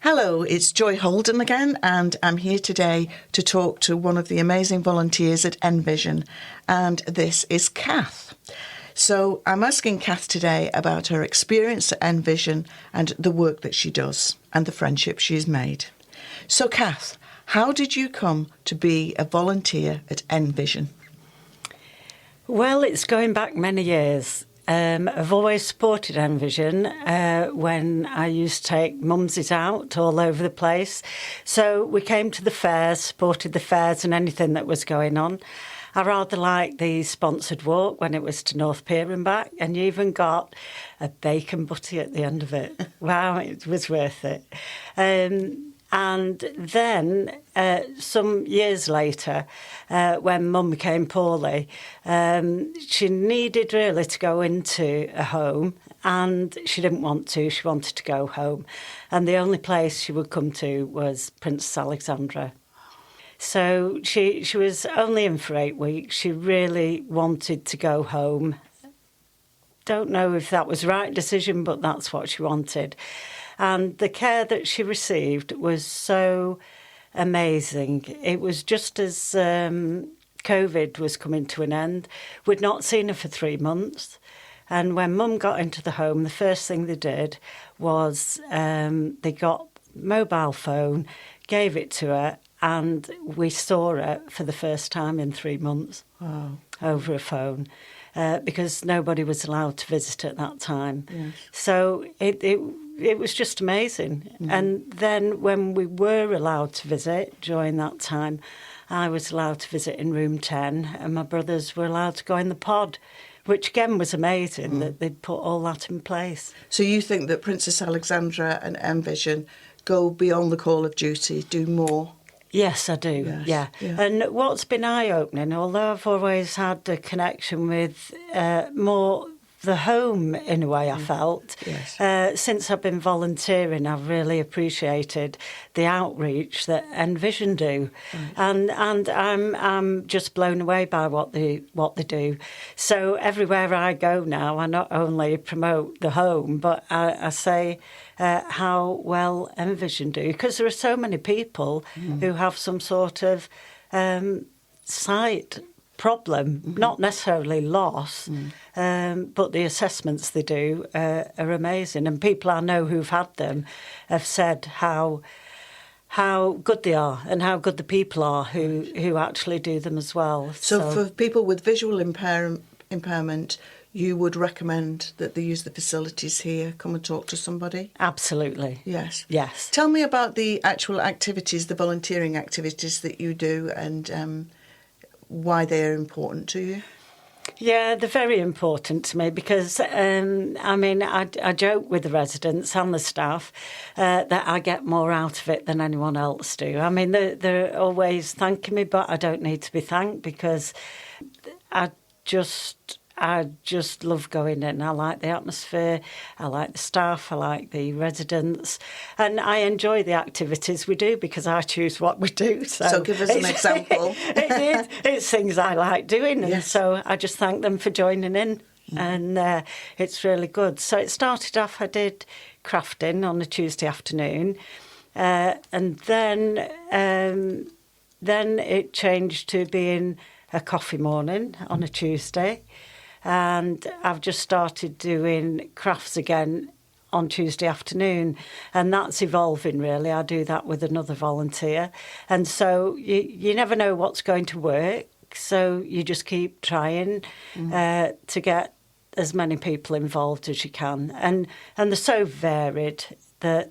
Hello, it's Joy Holden again, and I'm here today to talk to one of the amazing volunteers at Envision, and this is Cath. So I'm asking Cath today about her experience at Envision and the work that she does and the friendship she's made. So Cath, how did you come to be a volunteer at Envision? Well, it's going back many years. I've always supported Envision when I used to take mumsies out all over the place. So we came to the fairs, supported the fairs and anything that was going on. I rather liked the sponsored walk when it was to North Pier and back, and you even got a bacon butty at the end of it. Wow, it was worth it. And then some years later, when Mum became poorly, she needed really to go into a home, and she didn't want to. She wanted to go home. And the only place she would come to was Princess Alexandra. So she was only in for 8 weeks. She really wanted to go home. Don't know if that was the right decision, but that's what she wanted. And the care that she received was so amazing. It was just as COVID was coming to an end. We'd not seen her for 3 months. And when Mum got into the home, the first thing they did was they got mobile phone, gave it to her, and we saw her for the first time in 3 months. Wow. Over a phone. Because nobody was allowed to visit at that time. Yes. So it was just amazing. Mm. And then when we were allowed to visit during that time, I was allowed to visit in room 10 and my brothers were allowed to go in the pod, which again was amazing that they'd put all that in place. So you think that Princess Alexandra and Envision go beyond the call of duty, do more? Yes, I do, yeah. And what's been eye-opening, although I've always had a connection with more the home in a way, I felt, since I've been volunteering, I've really appreciated the outreach that Envision do. And I'm just blown away by what they do. So everywhere I go now, I not only promote the home, but I say how well Envision do, because there are so many people who have some sort of sight problem, not necessarily loss, but the assessments they do are amazing. And people I know who've had them have said how good they are and how good the people are who actually do them as well. So for people with visual impairment, you would recommend that they use the facilities here, come and talk to somebody? Absolutely. Yes. Yes. Tell me about the actual activities, the volunteering activities that you do and why they're important to you. Yeah, they're very important to me because, I joke with the residents and the staff that I get more out of it than anyone else do. I mean, they're always thanking me, but I don't need to be thanked because I just love going in. I like the atmosphere, I like the staff, I like the residents, and I enjoy the activities we do because I choose what we do. So give us an example. It's things I like doing, and so I just thank them for joining in, and it's really good. So it started off, I did crafting on a Tuesday afternoon, and then it changed to being a coffee morning on a Tuesday. And I've just started doing crafts again on Tuesday afternoon, and that's evolving really. I do that with another volunteer, and so you never know what's going to work, so you just keep trying to get as many people involved as you can, and they're so varied that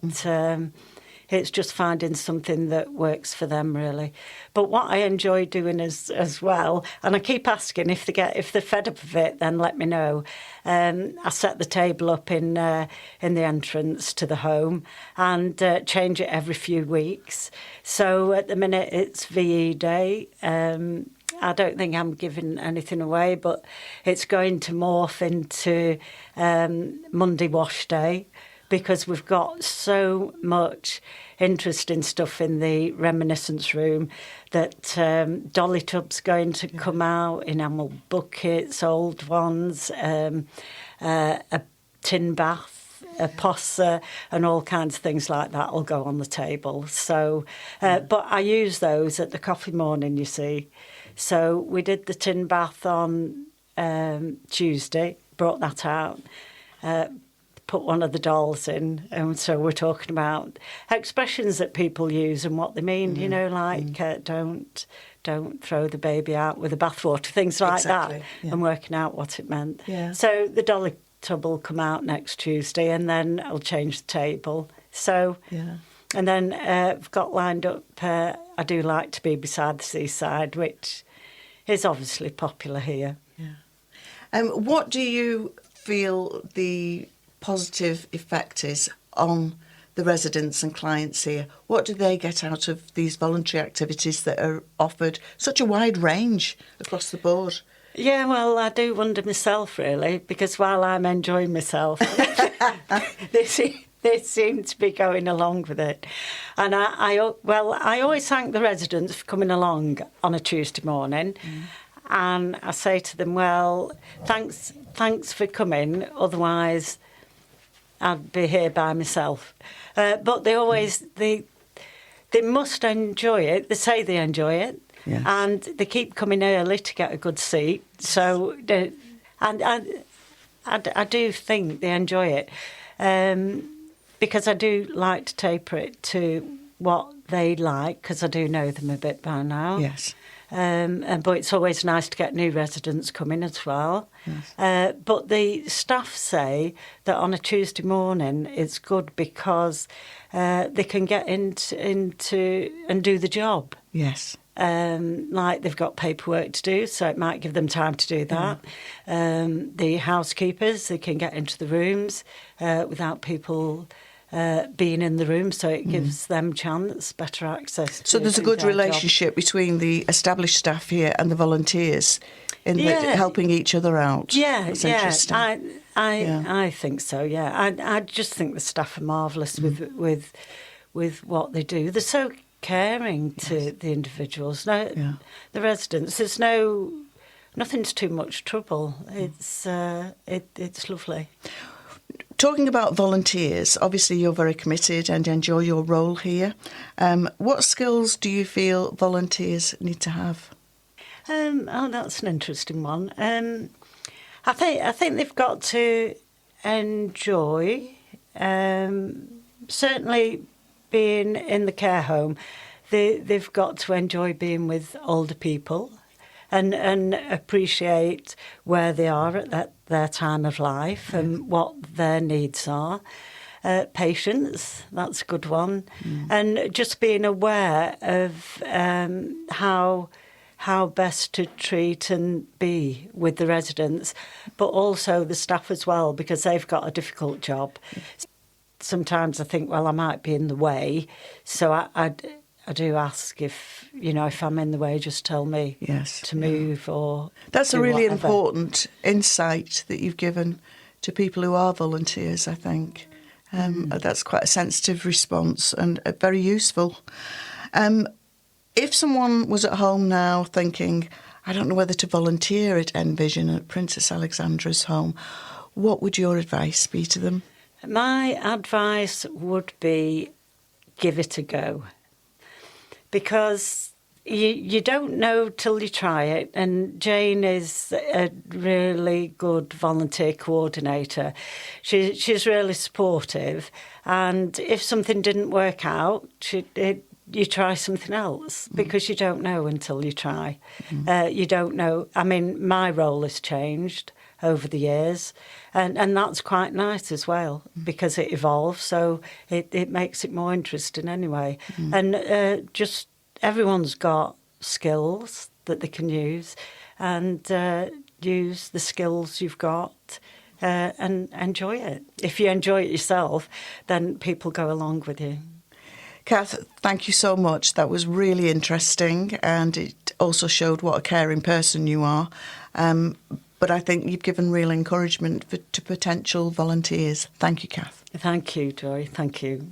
it's just finding something that works for them, really. But what I enjoy doing as well, and I keep asking if they're fed up of it, then let me know. I set the table up in the entrance to the home and change it every few weeks. So at the minute it's VE Day. I don't think I'm giving anything away, but it's going to morph into Monday Wash Day, because we've got so much interesting stuff in the reminiscence room that dolly tubs going to come out, enamel buckets, old ones, a tin bath, a pasta and all kinds of things like that will go on the table. So, but I use those at the coffee morning, you see. So we did the tin bath on Tuesday, brought that out, put one of the dolls in, and so we're talking about expressions that people use and what they mean, you know, like don't throw the baby out with the bathwater, things like that, and working out what it meant. Yeah. So the dolly tub will come out next Tuesday, and then I'll change the table. So, and then I've got lined up, I do like to be beside the seaside, which is obviously popular here. Yeah. What do you feel the positive effect is on the residents and clients here? What do they get out of these voluntary activities that are offered such a wide range across the board? Yeah, well, I do wonder myself, really, because while I'm enjoying myself, they seem to be going along with it. And I always thank the residents for coming along on a Tuesday morning. And I say to them, well, thanks for coming, otherwise I'd be here by myself. But they always, they must enjoy it. They say they enjoy it. Yes. And they keep coming early to get a good seat. So, I do think they enjoy it. Because I do like to taper it to what they like, because I do know them a bit by now. Yes. But it's always nice to get new residents coming as well. Yes. But the staff say that on a Tuesday morning it's good because they can get into and do the job. Yes. Like they've got paperwork to do, so it might give them time to do that. The housekeepers, they can get into the rooms without people being in the room, so it gives them better access to So there's a good relationship between the established staff here and the volunteers in helping each other out. Yeah, That's interesting. I think so, yeah. I just think the staff are marvellous with what they do. They're so caring to the individuals. The residents. There's nothing's too much trouble. It's lovely. Talking about volunteers, obviously you're very committed and enjoy your role here. What skills do you feel volunteers need to have? That's an interesting one. I think they've got to enjoy, certainly being in the care home. They've got to enjoy being with older people and appreciate where they are at their time of life and what their needs are. Patience, that's a good one. And just being aware of how best to treat and be with the residents, but also the staff as well, because they've got a difficult job. Sometimes I think, well, I might be in the way, so I do ask if I'm in the way, just tell me to move or That's do a really whatever. important insight that you've given to people who are volunteers, I think. That's quite a sensitive response and very useful. If someone was at home now thinking, I don't know whether to volunteer at Envision at Princess Alexandra's home, what would your advice be to them? My advice would be give it a go, because you don't know till you try it. And Jane is a really good volunteer coordinator. She's really supportive, and if something didn't work out, you try something else, because you don't know until you try. You don't know. I mean, my role has changed over the years, and that's quite nice as well, because it evolves, so it makes it more interesting anyway. And just everyone's got skills that they can use, and use the skills you've got and enjoy it. If you enjoy it yourself, then people go along with you. Cath, thank you so much. That was really interesting, and it also showed what a caring person you are. But I think you've given real encouragement to potential volunteers. Thank you, Cath. Thank you, Joy. Thank you.